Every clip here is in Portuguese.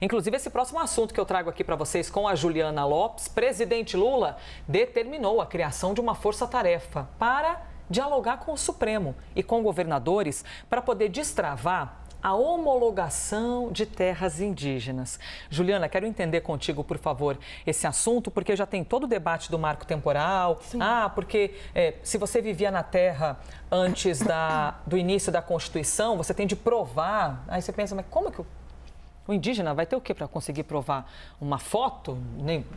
Inclusive, esse próximo assunto que eu trago aqui para vocês com a Juliana Lopes, presidente Lula determinou a criação de uma força-tarefa para dialogar com o Supremo e com governadores para poder destravar a homologação de terras indígenas. Juliana, quero entender contigo, por favor, esse assunto, porque já tem todo o debate do marco temporal. Sim. Porque se você vivia na terra antes do início da Constituição, você tem de provar. Aí você pensa, mas como que o indígena vai ter o quê para conseguir provar? Uma foto?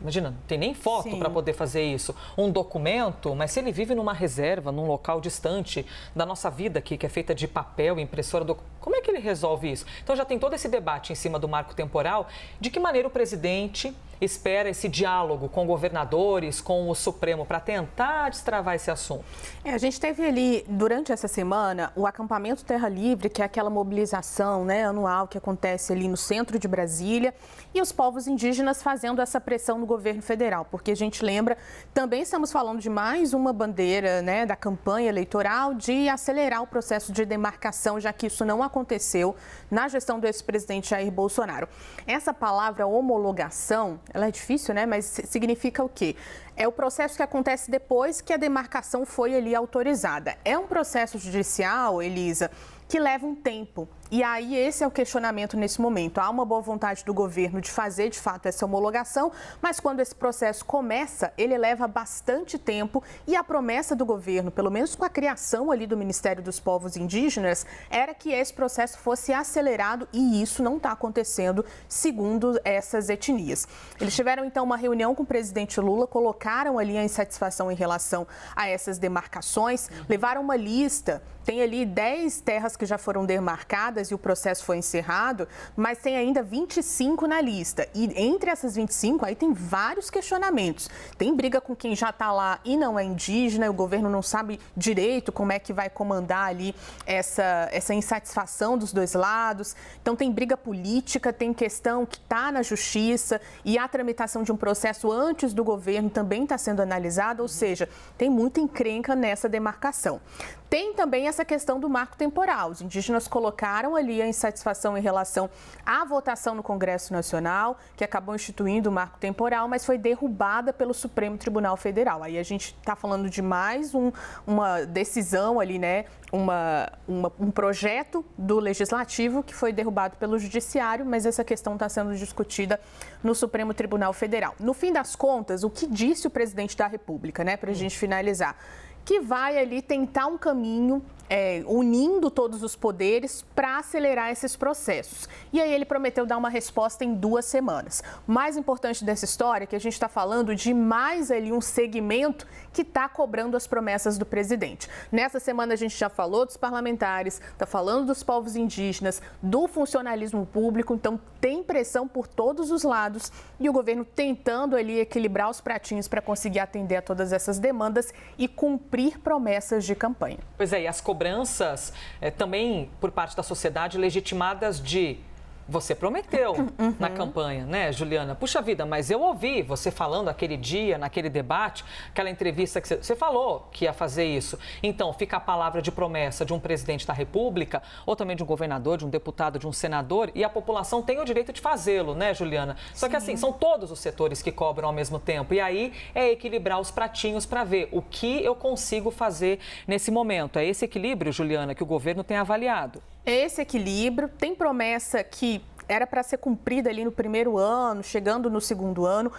Imagina, não tem nem foto para poder fazer isso. Um documento, mas se ele vive numa reserva, num local distante da nossa vida aqui, que é feita de papel, impressora, como é que ele resolve isso? Então já tem todo esse debate em cima do marco temporal. De que maneira o presidente espera esse diálogo com governadores, com o Supremo, para tentar destravar esse assunto? A gente teve ali, durante essa semana, o acampamento Terra Livre, que é aquela mobilização anual que acontece ali no centro de Brasília, e os povos indígenas fazendo essa pressão no governo federal, porque a gente lembra, também estamos falando de mais uma bandeira da campanha eleitoral de acelerar o processo de demarcação, já que isso não aconteceu na gestão do ex-presidente Jair Bolsonaro. Essa palavra homologação, ela é difícil, mas significa o quê? É o processo que acontece depois que a demarcação foi ali autorizada. É um processo judicial, Elisa, que leva um tempo. E aí esse é o questionamento nesse momento. Há uma boa vontade do governo de fazer, de fato, essa homologação, mas quando esse processo começa, ele leva bastante tempo e a promessa do governo, pelo menos com a criação ali do Ministério dos Povos Indígenas, era que esse processo fosse acelerado e isso não está acontecendo, segundo essas etnias. Eles tiveram, então, uma reunião com o presidente Lula, colocaram ali a insatisfação em relação a essas demarcações, levaram uma lista, tem ali 10 terras que já foram demarcadas e o processo foi encerrado, mas tem ainda 25 na lista. E entre essas 25, aí tem vários questionamentos. Tem briga com quem já está lá e não é indígena, o governo não sabe direito como é que vai comandar ali essa insatisfação dos dois lados. Então tem briga política, tem questão que está na justiça e a tramitação de um processo antes do governo também está sendo analisada, ou seja, tem muita encrenca nessa demarcação. Tem também essa questão do marco temporal. Os indígenas colocaram ali a insatisfação em relação à votação no Congresso Nacional, que acabou instituindo o marco temporal, mas foi derrubada pelo Supremo Tribunal Federal. Aí a gente está falando de mais uma decisão ali, um projeto do Legislativo que foi derrubado pelo Judiciário, mas essa questão está sendo discutida no Supremo Tribunal Federal. No fim das contas, o que disse o presidente da República, para a gente finalizar? Que vai ali tentar um caminho unindo todos os poderes para acelerar esses processos. E aí ele prometeu dar uma resposta em 2 semanas. O mais importante dessa história é que a gente está falando de mais ali um segmento que está cobrando as promessas do presidente. Nessa semana a gente já falou dos parlamentares, está falando dos povos indígenas, do funcionalismo público, então tem pressão por todos os lados e o governo tentando ali equilibrar os pratinhos para conseguir atender a todas essas demandas e cumprir promessas de campanha. Pois é, e as cobranças também por parte da sociedade legitimadas de você prometeu na campanha, Juliana? Puxa vida, mas eu ouvi você falando aquele dia, naquele debate, aquela entrevista que você falou que ia fazer isso. Então, fica a palavra de promessa de um presidente da República, ou também de um governador, de um deputado, de um senador, e a população tem o direito de fazê-lo, Juliana? Só que assim, são todos os setores que cobram ao mesmo tempo. E aí é equilibrar os pratinhos para ver o que eu consigo fazer nesse momento. É esse equilíbrio, Juliana, que o governo tem avaliado. Esse equilíbrio, tem promessa que era para ser cumprida ali no primeiro ano, chegando no segundo ano.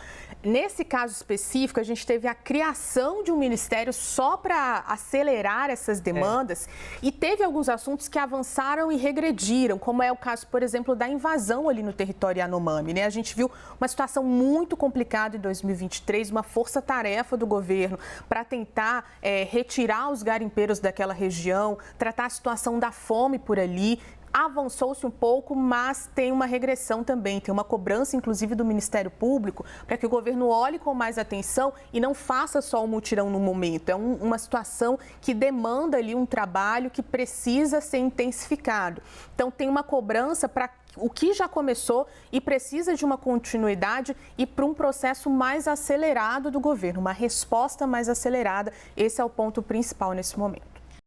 Nesse caso específico, a gente teve a criação de um ministério só para acelerar essas demandas e teve alguns assuntos que avançaram e regrediram, como é o caso, por exemplo, da invasão ali no território Yanomami, A gente viu uma situação muito complicada em 2023, uma força-tarefa do governo para tentar retirar os garimpeiros daquela região, tratar a situação da fome por ali. Avançou-se um pouco, mas tem uma regressão também, tem uma cobrança, inclusive, do Ministério Público, para que o governo olhe com mais atenção e não faça só o mutirão no momento. É uma situação que demanda ali um trabalho que precisa ser intensificado. Então, tem uma cobrança para o que já começou e precisa de uma continuidade e para um processo mais acelerado do governo, uma resposta mais acelerada. Esse é o ponto principal nesse momento.